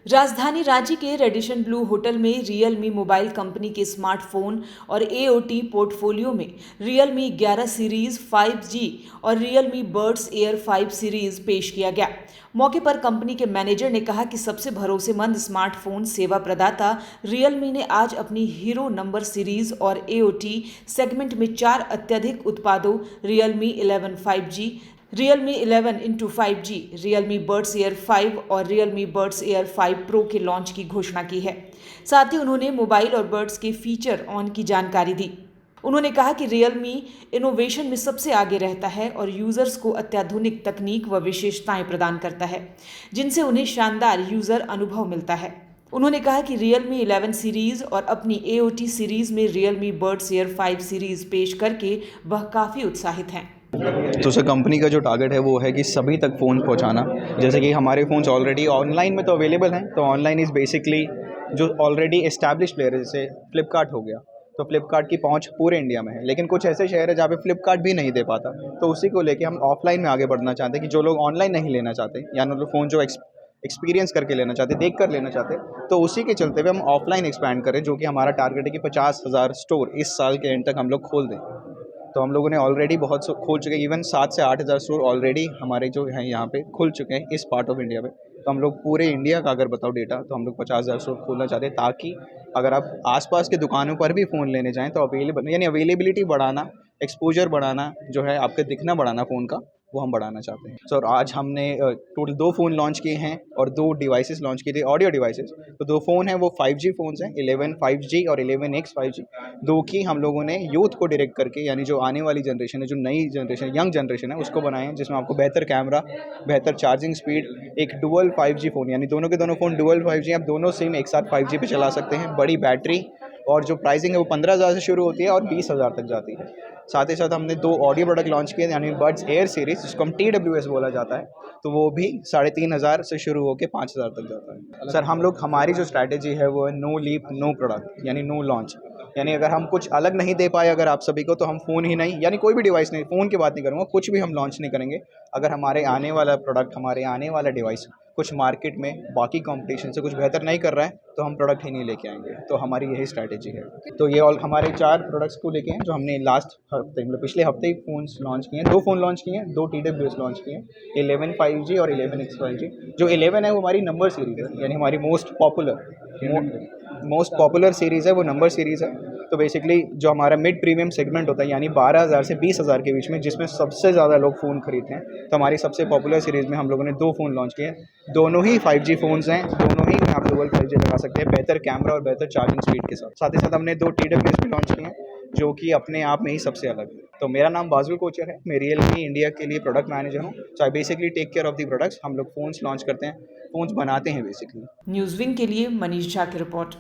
राजधानी रांची के Radisson Blu hotel में रियलमी मोबाइल कंपनी के स्मार्टफोन और एओटी पोर्टफोलियो में रियलमी 11 सीरीज 5G और रियलमी बर्ड्स एयर 5 सीरीज पेश किया गया। मौके पर कंपनी के मैनेजर ने कहा कि सबसे भरोसेमंद स्मार्टफोन सेवा प्रदाता रियलमी ने आज अपनी हीरो नंबर सीरीज और एओटी सेगमेंट में 4 अत्यधिक उत्पादों Realme 11 5G, Realme 11x5G, Realme birds air 5 और रियलमी बर्ड्स एयर 5 प्रो के लॉन्च की घोषणा की है। साथ ही उन्होंने मोबाइल और बर्ड्स के फीचर ऑन की जानकारी दी। उन्होंने कहा कि रियलमी इनोवेशन में सबसे आगे रहता है और यूजर्स को अत्याधुनिक तकनीक व विशेषताएं प्रदान करता है, जिनसे उन्हें शानदार यूजर अनुभव मिलता है। उन्होंने कहा कि रियलमी 11 सीरीज और अपनी एओटी सीरीज में रियलमी बर्ड्स एयर 5 सीरीज पेश करके वह काफ़ी उत्साहित हैं। तो सर कंपनी का जो टारगेट है वो है कि सभी तक फ़ोन पहुंचाना। जैसे कि हमारे फ़ोन्स ऑलरेडी ऑनलाइन में तो अवेलेबल हैं, तो ऑनलाइन इज़ बेसिकली जो ऑलरेडी एस्टैब्लिश प्लेयर है, जैसे फ्लिपकार्ट हो गया, तो फ्लिपकार्ट की पहुंच पूरे इंडिया में है। लेकिन कुछ ऐसे शहर है जहाँ पे फ्लिपकार्ट भी नहीं दे पाता, तो उसी को लेके हम ऑफलाइन में आगे बढ़ना चाहते हैं कि जो लोग ऑनलाइन नहीं लेना चाहते, यानी मतलब फ़ोन जो एक्सपीरियंस करके लेना चाहते, देख कर लेना चाहते, तो उसी के चलते हुए हम ऑफलाइन एक्सपैंड करें, जो कि हमारा टारगेट है कि 50,000 स्टोर इस साल के एंड तक हम लोग खोल दें। तो हम लोगों ने ऑलरेडी बहुत खोल चुके हैं, इवन 7 से 8,000 स्टोर ऑलरेडी हमारे जो हैं यहाँ पे खुल चुके हैं इस पार्ट ऑफ इंडिया में। तो हम लोग पूरे इंडिया का अगर बताओ डेटा, तो हम लोग 50,000 स्टोर खोलना चाहते हैं, ताकि अगर आप आसपास के दुकानों पर भी फ़ोन लेने जाएँ तो अवेलेबिलिटी बढ़ाना, एक्सपोजर बढ़ाना, जो है आपका दिखना बढ़ाना फ़ोन का, वो हम बढ़ाना चाहते हैं। सर आज हमने टोटल 2 फ़ोन लॉन्च किए हैं और 2 डिवाइसेस लॉन्च किए थे, ऑडियो डिवाइसेस। तो 2 फ़ोन हैं वो 5G फ़ोन्स हैं, 11 5G और 11x5G। 2 की हम लोगों ने यूथ को डायरेक्ट करके, यानी जो आने वाली जनरेशन है, जो नई जनरेशन, यंग जनरेशन है, उसको बनाए हैं, जिसमें आपको बेहतर कैमरा, बेहतर चार्जिंग स्पीड, एक डुअल 5G फ़ोन, यानी दोनों के दोनों फ़ोन डुअल 5G, आप दोनों सिम एक साथ 5G पे चला सकते हैं। बड़ी बैटरी, और जो प्राइसिंग है वो 15,000 से शुरू होती है और 20,000 तक जाती है। साथ ही साथ हमने 2 ऑडियो प्रोडक्ट लॉन्च किए, यानी बर्ड्स एयर सीरीज, जिसको हम TWS बोला जाता है, तो वो भी 3,500 से शुरू होकर 5,000 तक जाता है। सर हमारी जो स्ट्रैटेजी है वो है नो लीप नो प्रोडक्ट, यानी नो लॉन्च। यानी अगर हम कुछ अलग नहीं दे पाए अगर आप सभी को, तो हम फ़ोन ही नहीं, यानी कोई भी डिवाइस नहीं, फ़ोन की बात नहीं करूँगा, कुछ भी हम लॉन्च नहीं करेंगे अगर हमारे आने वाला प्रोडक्ट, हमारे आने वाला डिवाइस कुछ मार्केट में बाकी कंपटीशन से कुछ बेहतर नहीं कर रहा है, तो हम प्रोडक्ट ही नहीं लेके आएंगे। तो हमारी यही स्ट्रैटेजी है। तो ये हमारे 4 प्रोडक्ट्स को लेके हैं, जो हमने लास्ट हफ्ते, मतलब पिछले हफ्ते ही फ़ोन्स लॉन्च किए हैं। 2 फ़ोन लॉन्च किए हैं, 2 TWS लॉन्च किए हैं, 11 5G और 11x5G। जो 11 है वो हमारी नंबर सीरीज़ है, यानी हमारी मोस्ट पॉपुलर सीरीज़ है, वो नंबर सीरीज़ है। तो बेसिकली जो हमारा मिड प्रीमियम सेगमेंट होता है, यानी 12,000 से 20,000 के बीच में, जिसमें सबसे ज़्यादा लोग फ़ोन खरीदते हैं, तो हमारी सबसे पॉपुलर सीरीज़ में हम लोगों ने 2 फ़ोन लॉन्च किए हैं। दोनों ही 5G फ़ोन्स हैं, दोनों ही में आप डुअल 5G लगा सकते हैं, बेहतर कैमरा और बेहतर चार्जिंग स्पीड के साथ। साथ ही साथ हमने 2 TWS भी लॉन्च किए हैं, जो कि अपने आप में ही सबसे अलग है। तो मेरा नाम बाजुल कोचर है, मैं रियलमी इंडिया के लिए प्रोडक्ट मैनेजर हूँ। So I basically take care of the products. हम लोग फ़ोन्स लॉन्च करते हैं, फ़ोन्स बनाते हैं बेसिकली। न्यूज़ विंग के लिए मनीष झा की report.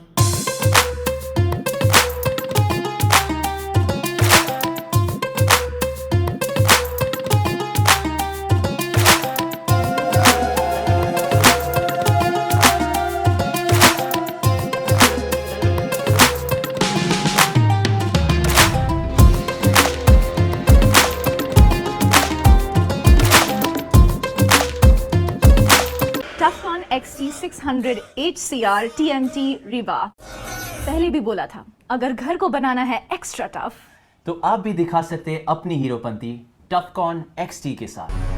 टफकॉन XT 600 HCR TMT Riva. पहले भी बोला था, अगर घर को बनाना है एक्स्ट्रा टफ, तो आप भी दिखा सकते हैं अपनी हीरोपंती टफकॉन XT के साथ।